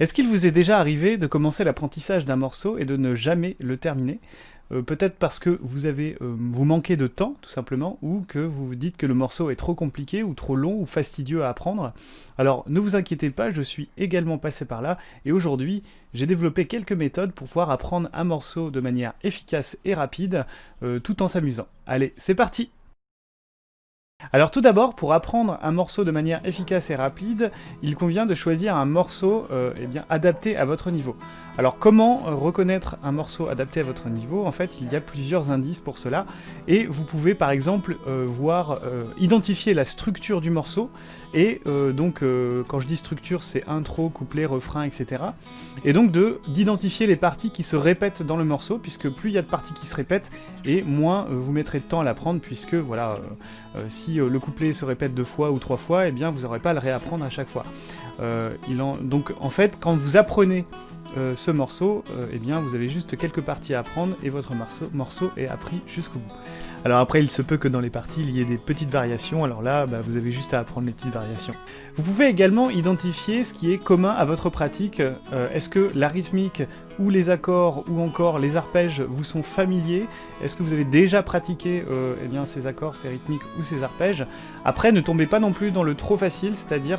Est-ce qu'il vous est déjà arrivé de commencer l'apprentissage d'un morceau et de ne jamais le terminer? Peut-être parce que vous manquez de temps, tout simplement, ou que vous vous dites que le morceau est trop compliqué, ou trop long, ou fastidieux à apprendre. Alors, ne vous inquiétez pas, je suis également passé par là, et aujourd'hui, j'ai développé quelques méthodes pour pouvoir apprendre un morceau de manière efficace et rapide, tout en s'amusant. Allez, c'est parti! Alors tout d'abord, pour apprendre un morceau de manière efficace et rapide, il convient de choisir un morceau adapté à votre niveau. Alors comment reconnaître un morceau adapté à votre niveau? En fait, il y a plusieurs indices pour cela, et vous pouvez par exemple identifier la structure du morceau, et quand je dis structure, c'est intro, couplet, refrain, etc. Et donc d'identifier les parties qui se répètent dans le morceau, puisque plus il y a de parties qui se répètent, et moins vous mettrez de temps à l'apprendre, puisque voilà, si le couplet se répète 2 fois ou 3 fois, eh bien vous n'aurez pas à le réapprendre à chaque fois. Donc en fait, quand vous apprenez ce morceau, eh bien vous avez juste quelques parties à apprendre et votre morceau est appris jusqu'au bout. Alors après, il se peut que dans les parties, il y ait des petites variations, alors là, vous avez juste à apprendre les petites variations. Vous pouvez également identifier ce qui est commun à votre pratique. Est-ce que la rythmique, ou les accords, ou encore les arpèges vous sont familiers? Est-ce que vous avez déjà pratiqué ces accords, ces rythmiques ou ces arpèges? Après, ne tombez pas non plus dans le trop facile, c'est-à-dire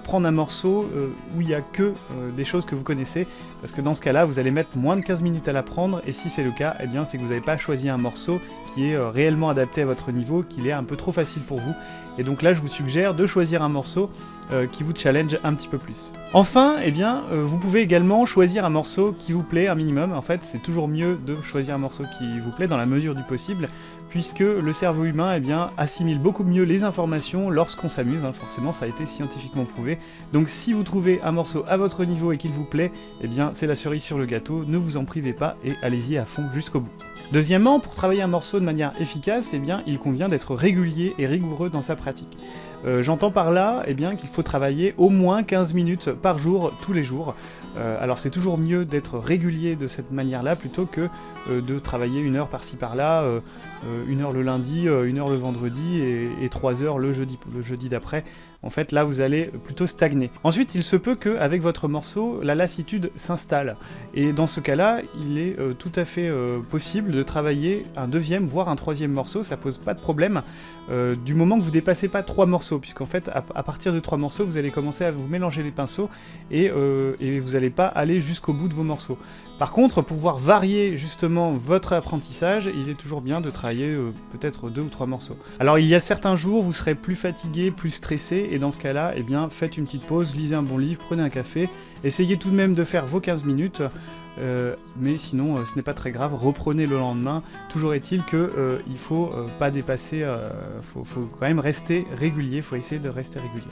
prendre un morceau où il n'y a que des choses que vous connaissez, parce que dans ce cas-là, vous allez mettre moins de 15 minutes à l'apprendre, et si c'est le cas, eh bien c'est que vous n'avez pas choisi un morceau qui est réellement adapté à votre niveau, qu'il est un peu trop facile pour vous. Et donc là, je vous suggère de choisir un morceau qui vous challenge un petit peu plus. Enfin, vous pouvez également choisir un morceau qui vous plaît un minimum. En fait, c'est toujours mieux de choisir un morceau qui vous plaît dans la mesure du possible, puisque le cerveau humain assimile beaucoup mieux les informations lorsqu'on s'amuse, forcément ça a été scientifiquement prouvé. Donc si vous trouvez un morceau à votre niveau et qu'il vous plaît, c'est la cerise sur le gâteau, ne vous en privez pas et allez-y à fond jusqu'au bout. Deuxièmement, pour travailler un morceau de manière efficace, il convient d'être régulier et rigoureux dans sa pratique. J'entends par là qu'il faut travailler au moins 15 minutes par jour, tous les jours. Alors c'est toujours mieux d'être régulier de cette manière-là, plutôt que de travailler 1 heure par-ci par-là, 1 heure le lundi, 1 heure le vendredi, et 3 heures le jeudi d'après. En fait, là, vous allez plutôt stagner. Ensuite, il se peut qu'avec votre morceau, la lassitude s'installe. Et dans ce cas-là, il est tout à fait possible de travailler un 2e, voire un 3e morceau, ça pose pas de problème, du moment que vous dépassez pas 3 morceaux, puisqu'en fait, à partir de 3 morceaux, vous allez commencer à vous mélanger les pinceaux, et vous n'allez pas aller jusqu'au bout de vos morceaux. Par contre, pour pouvoir varier justement votre apprentissage, il est toujours bien de travailler peut-être 2 ou 3 morceaux. Alors il y a certains jours, vous serez plus fatigué, plus stressé, et dans ce cas-là, faites une petite pause, lisez un bon livre, prenez un café, essayez tout de même de faire vos 15 minutes, mais sinon ce n'est pas très grave, reprenez le lendemain. Toujours est-il que il faut pas dépasser, faut quand même rester régulier, il faut essayer de rester régulier.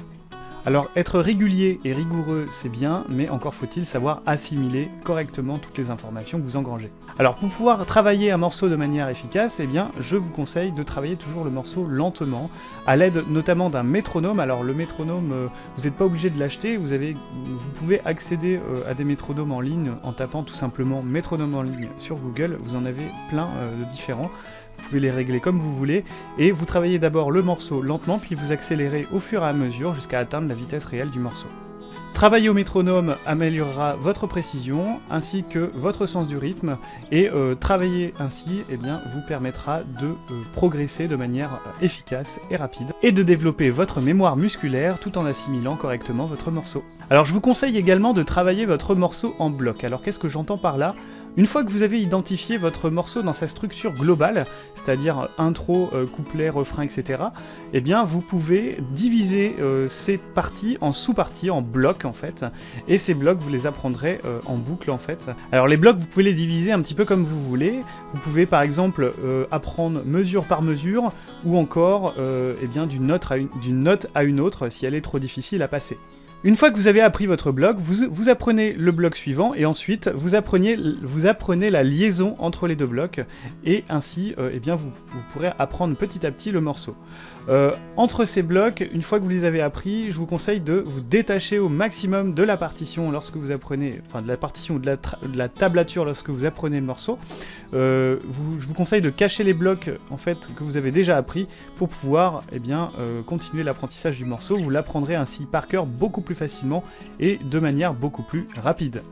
Alors, être régulier et rigoureux, c'est bien, mais encore faut-il savoir assimiler correctement toutes les informations que vous engrangez. Alors, pour pouvoir travailler un morceau de manière efficace, je vous conseille de travailler toujours le morceau lentement, à l'aide notamment d'un métronome. Alors, le métronome, vous n'êtes pas obligé de l'acheter, vous pouvez accéder à des métronomes en ligne en tapant tout simplement métronome en ligne sur Google, vous en avez plein de différents. Vous pouvez les régler comme vous voulez, et vous travaillez d'abord le morceau lentement, puis vous accélérez au fur et à mesure jusqu'à atteindre la vitesse réelle du morceau. Travailler au métronome améliorera votre précision, ainsi que votre sens du rythme, et travailler ainsi vous permettra de progresser de manière efficace et rapide, et de développer votre mémoire musculaire tout en assimilant correctement votre morceau. Alors je vous conseille également de travailler votre morceau en bloc. Alors qu'est-ce que j'entends par là ? Une fois que vous avez identifié votre morceau dans sa structure globale, c'est-à-dire intro, couplet, refrain, etc., vous pouvez diviser ces parties en sous-parties, en blocs en fait, et ces blocs vous les apprendrez en boucle en fait. Alors les blocs, vous pouvez les diviser un petit peu comme vous voulez, vous pouvez par exemple apprendre mesure par mesure, ou encore d'une note à une autre si elle est trop difficile à passer. Une fois que vous avez appris votre bloc, vous apprenez le bloc suivant, et ensuite vous apprenez la liaison entre les 2 blocs, et ainsi vous pourrez apprendre petit à petit le morceau. Entre ces blocs, une fois que vous les avez appris, je vous conseille de vous détacher au maximum de la partition lorsque vous apprenez, enfin de la partition ou de la tablature lorsque vous apprenez le morceau. Je vous conseille de cacher les blocs en fait que vous avez déjà appris pour pouvoir continuer l'apprentissage du morceau. Vous l'apprendrez ainsi par cœur beaucoup plus facilement et de manière beaucoup plus rapide.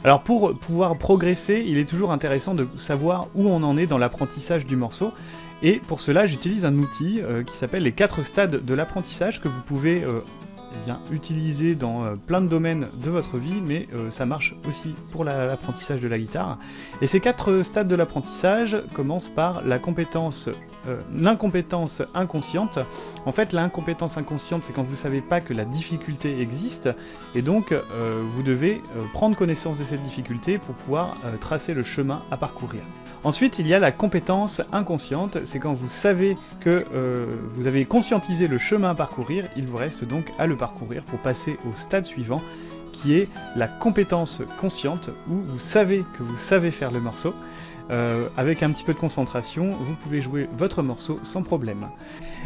Alors pour pouvoir progresser, il est toujours intéressant de savoir où on en est dans l'apprentissage du morceau. Et pour cela, j'utilise un outil qui s'appelle les 4 stades de l'apprentissage que vous pouvez utiliser dans plein de domaines de votre vie, mais ça marche aussi pour l'apprentissage de la guitare. Et ces 4 stades de l'apprentissage commencent par l'incompétence inconsciente. En fait, l'incompétence inconsciente, c'est quand vous ne savez pas que la difficulté existe, et donc vous devez prendre connaissance de cette difficulté pour pouvoir tracer le chemin à parcourir. Ensuite, il y a la compétence inconsciente, c'est quand vous savez que vous avez conscientisé le chemin à parcourir, il vous reste donc à le parcourir pour passer au stade suivant, qui est la compétence consciente, où vous savez que vous savez faire le morceau. Avec un petit peu de concentration, vous pouvez jouer votre morceau sans problème.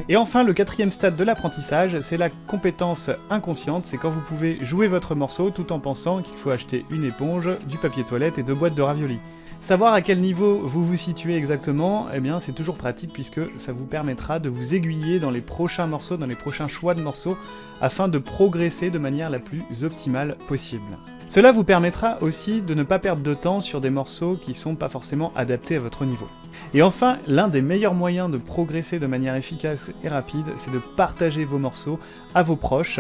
Et enfin, le 4e stade de l'apprentissage, c'est la compétence inconsciente, c'est quand vous pouvez jouer votre morceau tout en pensant qu'il faut acheter une éponge, du papier toilette et 2 boîtes de raviolis. Savoir à quel niveau vous vous situez exactement, eh bien c'est toujours pratique puisque ça vous permettra de vous aiguiller dans les prochains morceaux, dans les prochains choix de morceaux, afin de progresser de manière la plus optimale possible. Cela vous permettra aussi de ne pas perdre de temps sur des morceaux qui sont pas forcément adaptés à votre niveau. Et enfin, l'un des meilleurs moyens de progresser de manière efficace et rapide, c'est de partager vos morceaux à vos proches.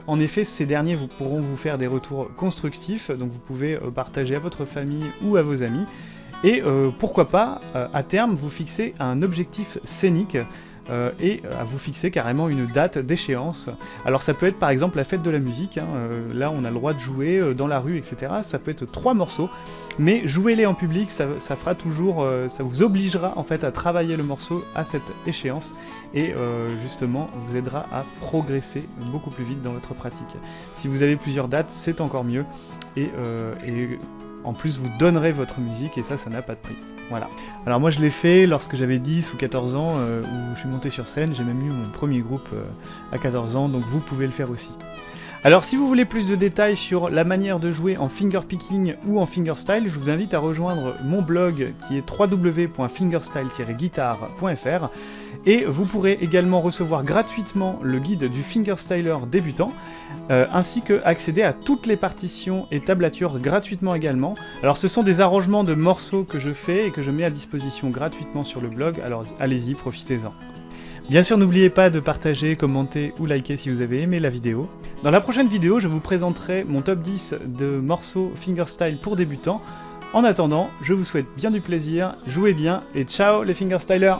En effet, ces derniers pourront vous faire des retours constructifs, donc vous pouvez partager à votre famille ou à vos amis. Et pourquoi pas, à terme, vous fixer un objectif scénique et à vous fixer carrément une date d'échéance. Alors ça peut être par exemple la fête de la musique, là on a le droit de jouer dans la rue, etc. Ça peut être 3 morceaux, mais jouez-les en public, ça fera toujours, ça vous obligera en fait à travailler le morceau à cette échéance, et justement vous aidera à progresser beaucoup plus vite dans votre pratique. Si vous avez plusieurs dates, c'est encore mieux, et en plus vous donnerez votre musique, et ça n'a pas de prix. Voilà. Alors moi je l'ai fait lorsque j'avais 10 ou 14 ans, où je suis monté sur scène, j'ai même eu mon premier groupe à 14 ans, donc vous pouvez le faire aussi. Alors si vous voulez plus de détails sur la manière de jouer en fingerpicking ou en fingerstyle, je vous invite à rejoindre mon blog qui est www.fingerstyle-guitare.fr, et vous pourrez également recevoir gratuitement le guide du fingerstyler débutant, ainsi que accéder à toutes les partitions et tablatures gratuitement également. Alors ce sont des arrangements de morceaux que je fais et que je mets à disposition gratuitement sur le blog, alors allez-y, profitez-en. Bien sûr, n'oubliez pas de partager, commenter ou liker si vous avez aimé la vidéo. Dans la prochaine vidéo, je vous présenterai mon top 10 de morceaux fingerstyle pour débutants. En attendant, je vous souhaite bien du plaisir, jouez bien et ciao les fingerstylers!